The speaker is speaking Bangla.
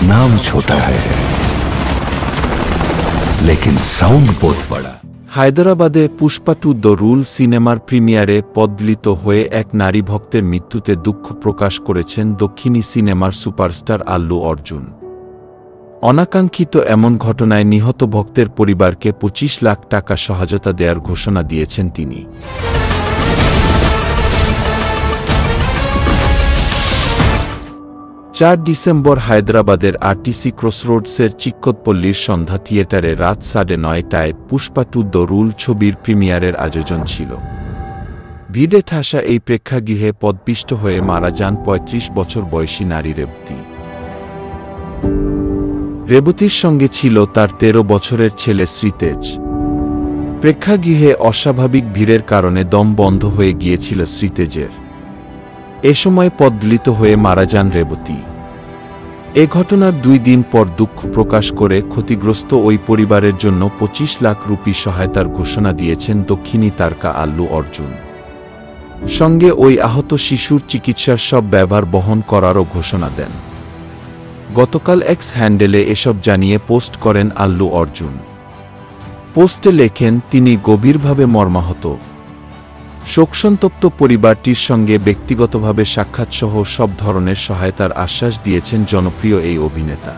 नाम छोटा है लेकिन साउंड बहुत बड़ा। হায়দরাবাদে পুষ্পা টু দ্য রুল সিনেমার প্রিমিয়ারে পদদলিত হয়ে এক নারী ভক্তের মৃত্যুতে দুঃখ প্রকাশ করেছেন দক্ষিণী সিনেমার সুপারস্টার আল্লু অর্জুন। অনাকাঙ্ক্ষিত এমন ঘটনায় নিহত ভক্তের পরিবারকে ২৫ লাখ টাকা সহায়তা দেওয়ার ঘোষণা দিয়েছেন তিনি। ৪ ডিসেম্বর হায়দরাবাদের আরটিসি ক্রসরোডসের চিক্কতপল্লীর সন্ধ্যা থিয়েটারে রাত ৯:৩০টায় পুষ্পা টু দ্য রুল ছবির প্রিমিয়ারের আয়োজন ছিল। ভিড়ে ঠাসা এই প্রেক্ষাগৃহে পদপিষ্ট হয়ে মারা যান ৩৫ বছর বয়সী নারী রেবতী। রেবতীর সঙ্গে ছিল তার ১৩ বছরের ছেলে শ্রীতেজ। প্রেক্ষাগৃহে অস্বাভাবিক ভিড়ের কারণে দম বন্ধ হয়ে গিয়েছিল শ্রীতেজের। এ সময় পদদলিত হয়ে মারা যান রেবতী। এ ঘটনার ২ দিন পর দুঃখ প্রকাশ করে ক্ষতিগ্রস্ত ওই পরিবারের জন্য ২৫ লাখ রুপি সহায়তার ঘোষণা দিয়েছেন দক্ষিণী তারকা আল্লু অর্জুন। সঙ্গে ওই আহত শিশুর চিকিৎসার সব ব্যয়ভার বহন করারও ঘোষণা দেন। গতকাল এক্স হ্যান্ডেলে এসব জানিয়ে পোস্ট করেন আল্লু অর্জুন। পোস্টে লেখেন, তিনি গভীরভাবে মর্মাহত। শোকসন্তপ্ত পরিবারটির সঙ্গে ব্যক্তিগতভাবে সাক্ষাৎসহ সব ধরনের সহায়তার আশ্বাস দিয়েছেন জনপ্রিয় এই অভিনেতা।